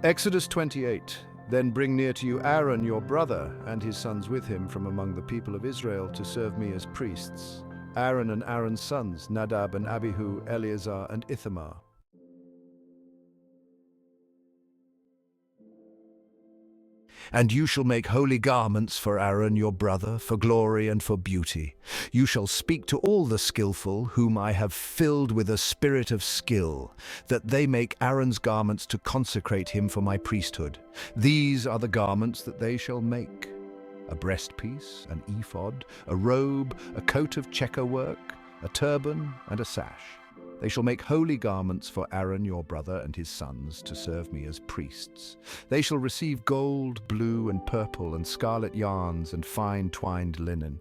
Exodus 28. Then bring near to you Aaron your brother and his sons with him from among the people of Israel to serve me as priests. Aaron and Aaron's sons, Nadab and Abihu, Eleazar and Ithamar. And you shall make holy garments for Aaron your brother, for glory and for beauty. You shall speak to all the skillful, whom I have filled with a spirit of skill, that they make Aaron's garments to consecrate him for my priesthood. These are the garments that they shall make: a breastpiece, an ephod, a robe, a coat of checker work, a turban, and a sash. They shall make holy garments for Aaron your brother and his sons to serve me as priests. They shall receive gold, blue, and purple, and scarlet yarns, and fine twined linen.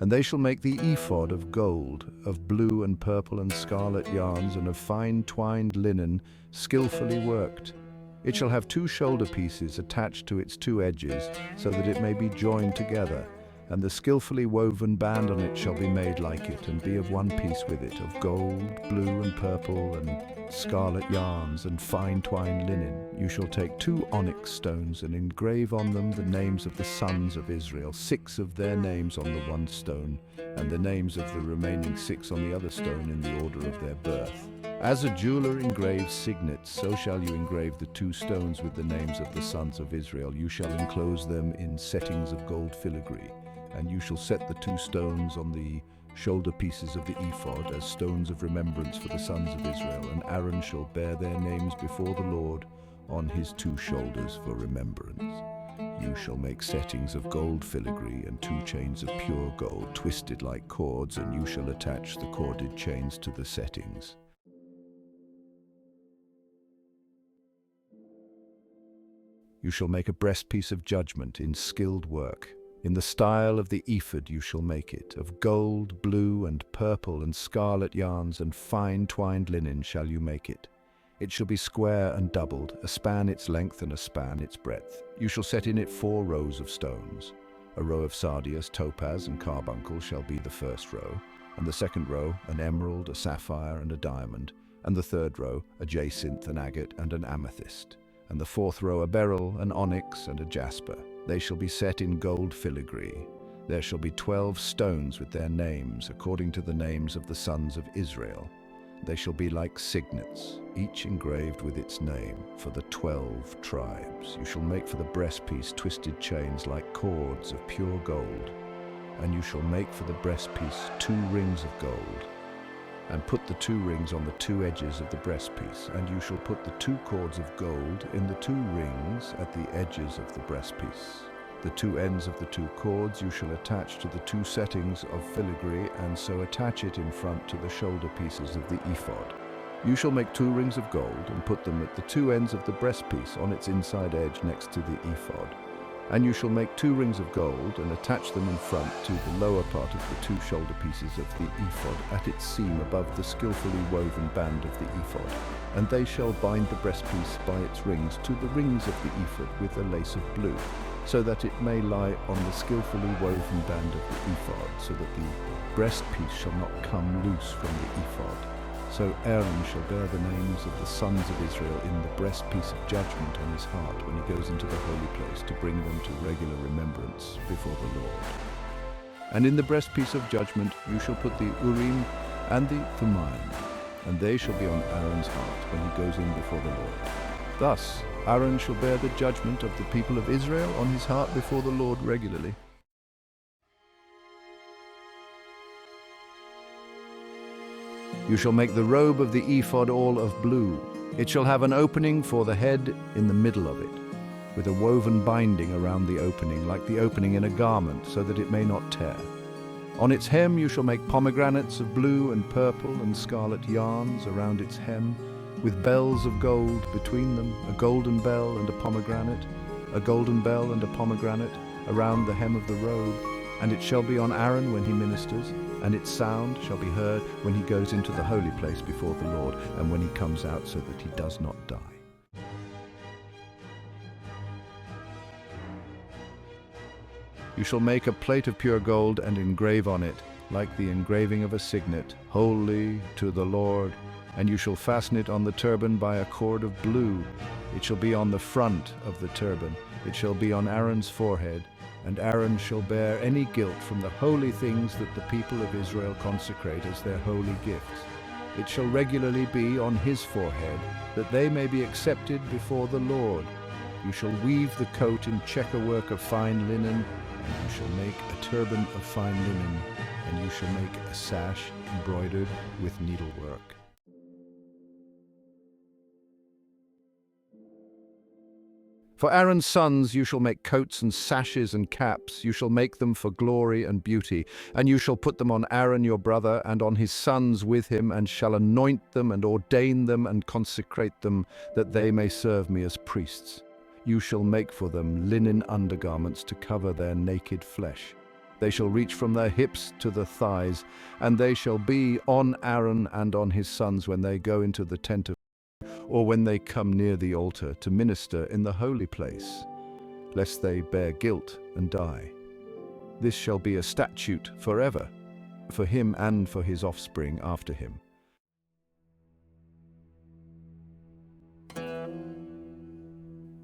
And they shall make the ephod of gold, of blue and purple and scarlet yarns, and of fine twined linen, skillfully worked. It shall have 2 shoulder pieces attached to its 2 edges, so that it may be joined together. And the skillfully woven band on it shall be made like it, and be of one piece with it, of gold, blue and purple, and scarlet yarns, and fine twined linen. You shall take 2 onyx stones, and engrave on them the names of the sons of Israel, 6 of their names on the one stone, and the names of the remaining 6 on the other stone in the order of their birth. As a jeweler engraves signets, so shall you engrave the 2 stones with the names of the sons of Israel. You shall enclose them in settings of gold filigree. And you shall set the 2 stones on the shoulder pieces of the ephod as stones of remembrance for the sons of Israel. And Aaron shall bear their names before the Lord on his 2 shoulders for remembrance. You shall make settings of gold filigree and 2 chains of pure gold twisted like cords, and you shall attach the corded chains to the settings. You shall make a breastpiece of judgment in skilled work. In the style of the ephod you shall make it. Of gold, blue, and purple, and scarlet yarns, and fine twined linen shall you make it. It shall be square and doubled, a span its length and a span its breadth. You shall set in it 4 rows of stones. A row of sardius, topaz, and carbuncle shall be the first row, and the second row an emerald, a sapphire, and a diamond, and the third row a jacinth, an agate, and an amethyst, and the 4th row a beryl, an onyx, and a jasper. They shall be set in gold filigree. There shall be 12 stones with their names, according to the names of the sons of Israel. They shall be like signets, each engraved with its name, for the 12 tribes. You shall make for the breastpiece twisted chains like cords of pure gold. And you shall make for the breastpiece 2 rings of gold, and put the 2 rings on the 2 edges of the breastpiece. And you shall put the 2 cords of gold in the 2 rings at the edges of the breastpiece. The 2 ends of the 2 cords you shall attach to the 2 settings of filigree, and so attach it in front to the shoulder pieces of the ephod. You shall make 2 rings of gold, and put them at the 2 ends of the breastpiece on its inside edge next to the ephod. And you shall make 2 rings of gold, and attach them in front to the lower part of the 2 shoulder pieces of the ephod at its seam above the skillfully woven band of the ephod. And they shall bind the breastpiece by its rings to the rings of the ephod with a lace of blue, so that it may lie on the skillfully woven band of the ephod, so that the breastpiece shall not come loose from the ephod. So Aaron shall bear the names of the sons of Israel in the breastpiece of judgment on his heart when he goes into the holy place, to bring them to regular remembrance before the Lord. And in the breastpiece of judgment you shall put the Urim and the Thummim, and they shall be on Aaron's heart when he goes in before the Lord. Thus Aaron shall bear the judgment of the people of Israel on his heart before the Lord regularly. You shall make the robe of the ephod all of blue. It shall have an opening for the head in the middle of it, with a woven binding around the opening, like the opening in a garment, so that it may not tear. On its hem you shall make pomegranates of blue and purple and scarlet yarns around its hem, with bells of gold between them, a golden bell and a pomegranate, a golden bell and a pomegranate around the hem of the robe. And it shall be on Aaron when he ministers, and its sound shall be heard when he goes into the holy place before the Lord, and when he comes out, so that he does not die. You shall make a plate of pure gold and engrave on it, like the engraving of a signet, holy to the Lord. And you shall fasten it on the turban by a cord of blue. It shall be on the front of the turban. It shall be on Aaron's forehead, and Aaron shall bear any guilt from the holy things that the people of Israel consecrate as their holy gifts. It shall regularly be on his forehead, that they may be accepted before the Lord. You shall weave the coat in checkerwork of fine linen, and you shall make a turban of fine linen, and you shall make a sash embroidered with needlework. For Aaron's sons you shall make coats and sashes and caps. You shall make them for glory and beauty. And you shall put them on Aaron your brother and on his sons with him, and shall anoint them and ordain them and consecrate them, that they may serve me as priests. You shall make for them linen undergarments to cover their naked flesh. They shall reach from their hips to the thighs, and they shall be on Aaron and on his sons when they go into the tent of or when they come near the altar to minister in the holy place, lest they bear guilt and die. This shall be a statute forever, for him and for his offspring after him.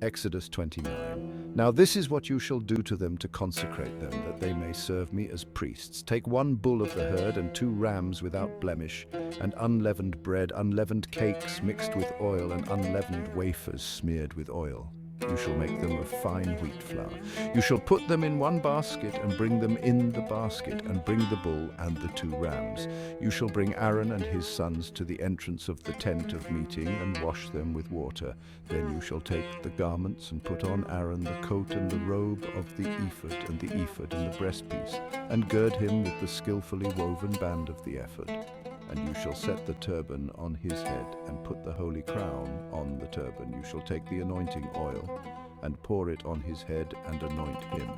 Exodus 29. Now this is what you shall do to them to consecrate them, that they may serve me as priests. Take 1 bull of the herd and 2 rams without blemish, and unleavened bread, unleavened cakes mixed with oil, and unleavened wafers smeared with oil. You shall make them of fine wheat flour. You shall put them in 1 basket and bring them in the basket, and bring the bull and the 2 rams. You shall bring Aaron and his sons to the entrance of the tent of meeting and wash them with water. Then you shall take the garments and put on Aaron the coat and the robe of the ephod and the ephod and the breastpiece, and gird him with the skillfully woven band of the ephod. And you shall set the turban on his head, and put the holy crown on the turban. You shall take the anointing oil, and pour it on his head, and anoint him.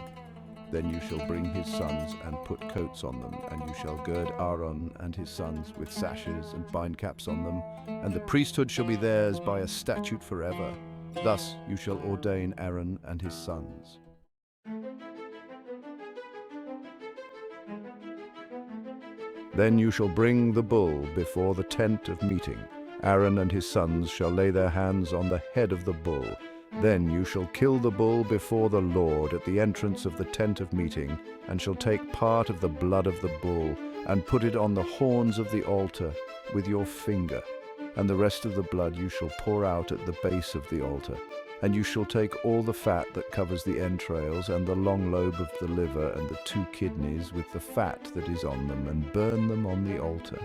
Then you shall bring his sons, and put coats on them, and you shall gird Aaron and his sons with sashes, and bind caps on them, and the priesthood shall be theirs by a statute forever. Thus you shall ordain Aaron and his sons. Then you shall bring the bull before the tent of meeting. Aaron and his sons shall lay their hands on the head of the bull. Then you shall kill the bull before the Lord at the entrance of the tent of meeting, and shall take part of the blood of the bull, and put it on the horns of the altar with your finger. And the rest of the blood you shall pour out at the base of the altar. And you shall take all the fat that covers the entrails, and the long lobe of the liver, and the 2 kidneys with the fat that is on them, and burn them on the altar.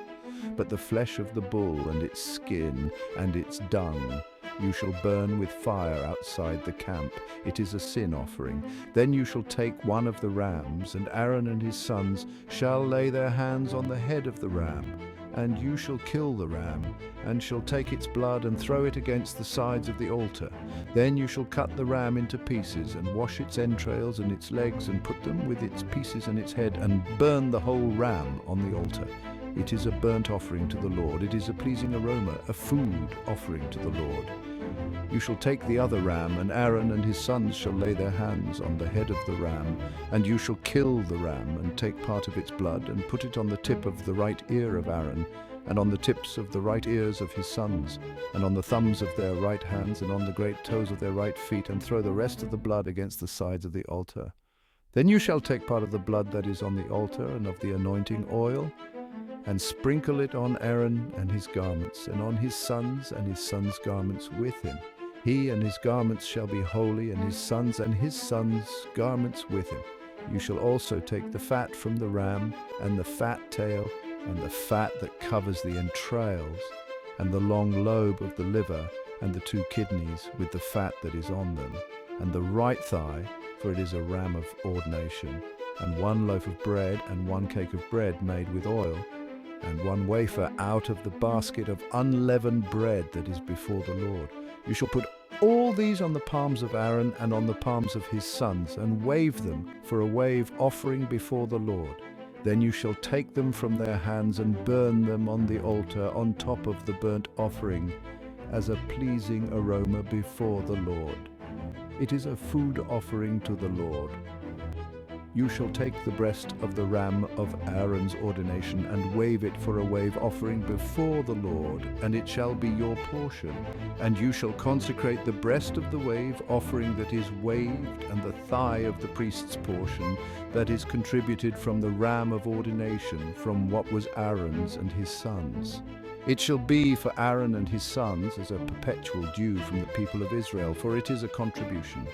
But the flesh of the bull and its skin and its dung you shall burn with fire outside the camp. It is a sin offering. Then you shall take 1 of the rams, and Aaron and his sons shall lay their hands on the head of the ram. And you shall kill the ram, and shall take its blood and throw it against the sides of the altar. Then you shall cut the ram into pieces, and wash its entrails and its legs, and put them with its pieces and its head, and burn the whole ram on the altar. It is a burnt offering to the Lord. It is a pleasing aroma, a food offering to the Lord. You shall take the other ram, and Aaron and his sons shall lay their hands on the head of the ram, and you shall kill the ram, and take part of its blood, and put it on the tip of the right ear of Aaron, and on the tips of the right ears of his sons, and on the thumbs of their right hands, and on the great toes of their right feet, and throw the rest of the blood against the sides of the altar. Then you shall take part of the blood that is on the altar, and of the anointing oil, and sprinkle it on Aaron and his garments, and on his sons garments with him. He and his garments shall be holy, and his sons garments with him. You shall also take the fat from the ram, and the fat tail, and the fat that covers the entrails, and the long lobe of the liver, and the 2 kidneys with the fat that is on them, and the right thigh, for it is a ram of ordination, and 1 loaf of bread, and 1 cake of bread made with oil, and 1 wafer out of the basket of unleavened bread that is before the Lord. You shall put all these on the palms of Aaron and on the palms of his sons, and wave them for a wave offering before the Lord. Then you shall take them from their hands and burn them on the altar on top of the burnt offering as a pleasing aroma before the Lord. It is a food offering to the Lord. You shall take the breast of the ram of Aaron's ordination and wave it for a wave offering before the Lord, and it shall be your portion. And you shall consecrate the breast of the wave offering that is waved, and the thigh of the priest's portion that is contributed from the ram of ordination, from what was Aaron's and his sons. It shall be for Aaron and his sons as a perpetual due from the people of Israel, for it is a contribution.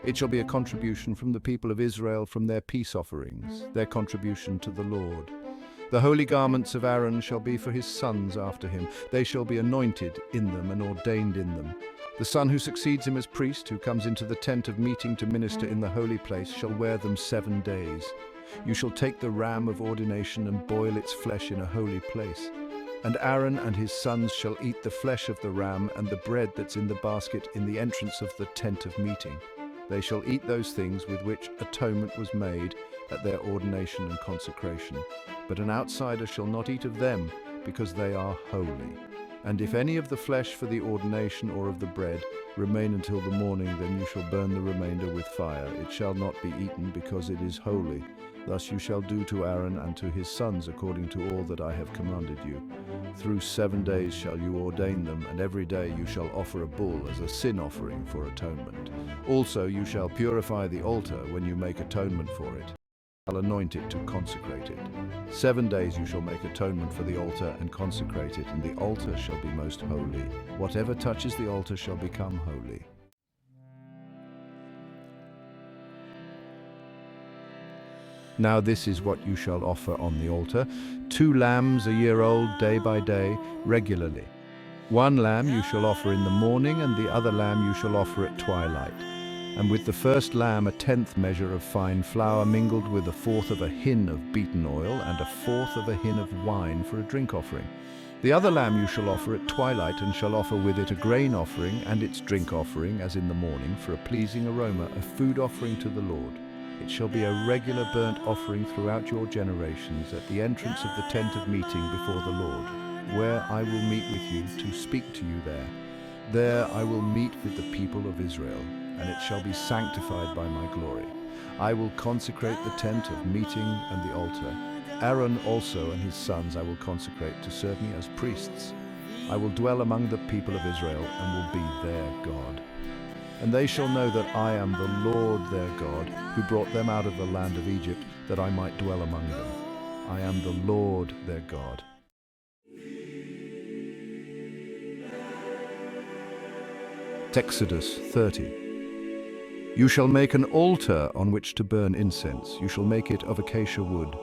It shall be a contribution from the people of Israel from their peace offerings, their contribution to the Lord. The holy garments of Aaron shall be for his sons after him. They shall be anointed in them and ordained in them. The son who succeeds him as priest, who comes into the tent of meeting to minister in the holy place, shall wear them 7 days. You shall take the ram of ordination and boil its flesh in a holy place. And Aaron and his sons shall eat the flesh of the ram and the bread that's in the basket in the entrance of the tent of meeting. They shall eat those things with which atonement was made at their ordination and consecration. But an outsider shall not eat of them, because they are holy. And if any of the flesh for the ordination or of the bread remain until the morning, then you shall burn the remainder with fire. It shall not be eaten, because it is holy. Thus you shall do to Aaron and to his sons according to all that I have commanded you. Through 7 days shall you ordain them, and every day you shall offer a bull as a sin offering for atonement. Also you shall purify the altar when you make atonement for it. You shall anoint it to consecrate it. 7 days you shall make atonement for the altar and consecrate it, and the altar shall be most holy. Whatever touches the altar shall become holy. Now this is what you shall offer on the altar: 2 lambs a year old, day by day, regularly. 1 lamb you shall offer in the morning, and the other lamb you shall offer at twilight. And with the first lamb 1/10 measure of fine flour mingled with 1/4 of a hin of beaten oil, and 1/4 of a hin of wine for a drink offering. The other lamb you shall offer at twilight, and shall offer with it a grain offering and its drink offering, as in the morning, for a pleasing aroma, a food offering to the Lord. It shall be a regular burnt offering throughout your generations at the entrance of the tent of meeting before the Lord, where I will meet with you to speak to you there. There I will meet with the people of Israel, and it shall be sanctified by my glory. I will consecrate the tent of meeting and the altar. Aaron also and his sons I will consecrate to serve me as priests. I will dwell among the people of Israel and will be their God. And they shall know that I am the Lord their God, who brought them out of the land of Egypt, that I might dwell among them. I am the Lord their God. Exodus 30. You shall make an altar on which to burn incense. You shall make it of acacia wood.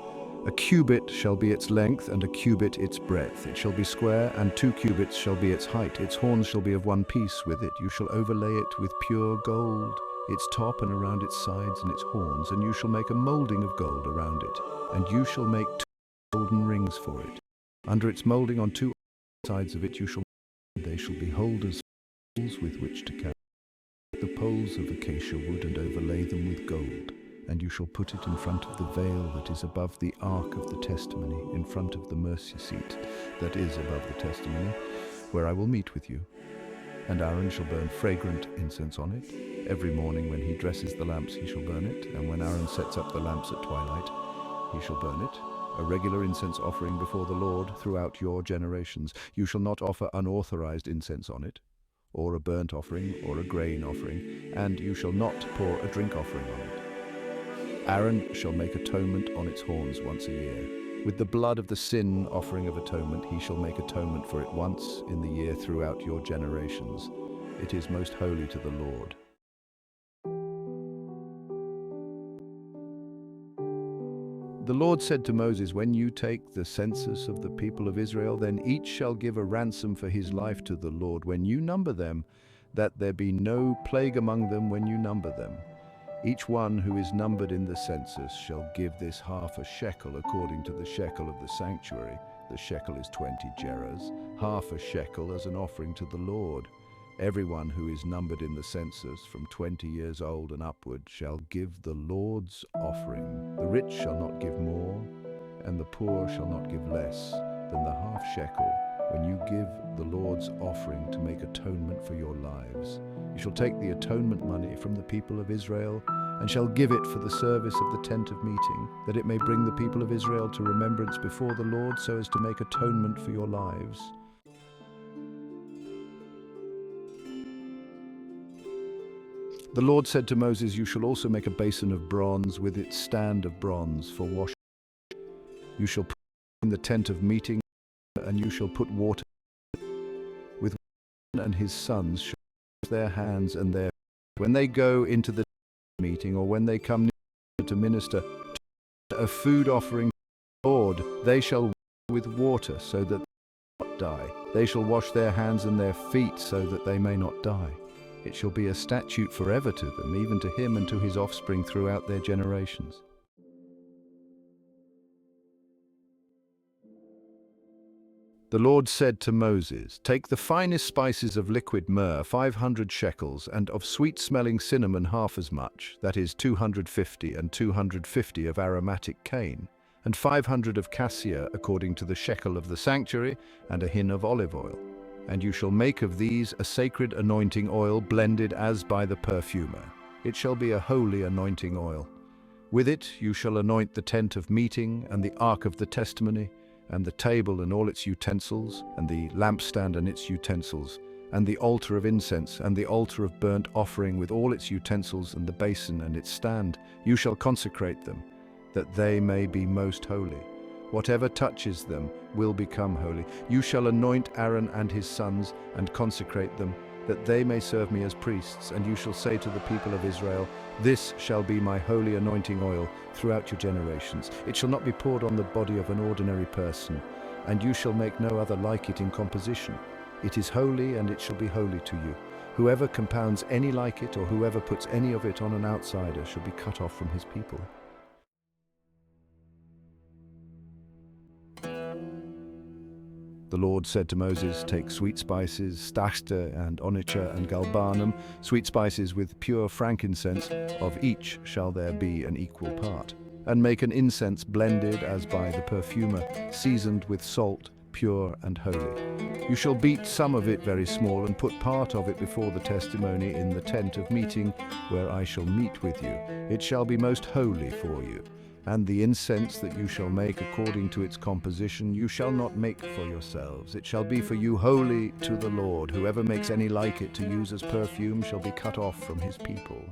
A cubit shall be its length, and a cubit its breadth. It shall be square, and 2 cubits shall be its height. Its horns shall be of one piece with it. You shall overlay it with pure gold, its top and around its sides and its horns, and you shall make a molding of gold around it. And you shall make 2 golden rings for it. Under its molding on 2 sides of it you shall they shall be holders with which to carry the poles of acacia wood, and overlay them with gold. And you shall put it in front of the veil that is above the ark of the testimony, in front of the mercy seat that is above the testimony, where I will meet with you. And Aaron shall burn fragrant incense on it. Every morning when he dresses the lamps he shall burn it, and when Aaron sets up the lamps at twilight he shall burn it. A regular incense offering before the Lord throughout your generations. You shall not offer unauthorized incense on it, or a burnt offering, or a grain offering, and you shall not pour a drink offering on it. Aaron shall make atonement on its horns once a year. With the blood of the sin offering of atonement, he shall make atonement for it once in the year throughout your generations. It is most holy to the Lord. The Lord said to Moses, when you take the census of the people of Israel, then each shall give a ransom for his life to the Lord when you number them, that there be no plague among them when you number them. Each one who is numbered in the census shall give this half a shekel according to the shekel of the sanctuary. The shekel is 20 gerahs, half a shekel as an offering to the Lord. Everyone who is numbered in the census from 20 years old and upward shall give the Lord's offering. The rich shall not give more, and the poor shall not give less than the half shekel when you give the Lord's offering to make atonement for your lives. You shall take the atonement money from the people of Israel and shall give it for the service of the tent of meeting, that it may bring the people of Israel to remembrance before the Lord, so as to make atonement for your lives. The Lord said to Moses, "You shall also make a basin of bronze with its stand of bronze for washing. You shall put it in the tent of meeting, and you shall put water with Aaron and his sons shall wash their hands and their feet when they go into the meeting, or when they come near to minister a food offering to the Lord. They shall wash with water, so that they may not die. They shall wash their hands and their feet, so that they may not die. It shall be a statute forever to them, even to him and to his offspring throughout their generations." The Lord said to Moses, "Take the finest spices of liquid myrrh, 500 shekels, and of sweet-smelling cinnamon half as much, that is 250, and 250 of aromatic cane, and 500 of cassia according to the shekel of the sanctuary, and a hin of olive oil. And you shall make of these a sacred anointing oil blended as by the perfumer. It shall be a holy anointing oil. With it you shall anoint the tent of meeting, and the ark of the testimony, and the table and all its utensils, and the lampstand and its utensils, and the altar of incense, and the altar of burnt offering with all its utensils, and the basin and its stand. You shall consecrate them, that they may be most holy. Whatever touches them will become holy. You shall anoint Aaron and his sons, and consecrate them, that they may serve me as priests. And you shall say to the people of Israel, "This shall be my holy anointing oil throughout your generations. It shall not be poured on the body of an ordinary person, and you shall make no other like it in composition. It is holy, and it shall be holy to you. Whoever compounds any like it, or whoever puts any of it on an outsider, shall be cut off from his people." The Lord said to Moses, "Take sweet spices, stashta and onycha and galbanum, sweet spices with pure frankincense, of each shall there be an equal part. And make an incense blended as by the perfumer, seasoned with salt, pure and holy. You shall beat some of it very small, and put part of it before the testimony in the tent of meeting, where I shall meet with you. It shall be most holy for you. And the incense that you shall make according to its composition, you shall not make for yourselves. It shall be for you holy to the Lord. Whoever makes any like it to use as perfume shall be cut off from his people."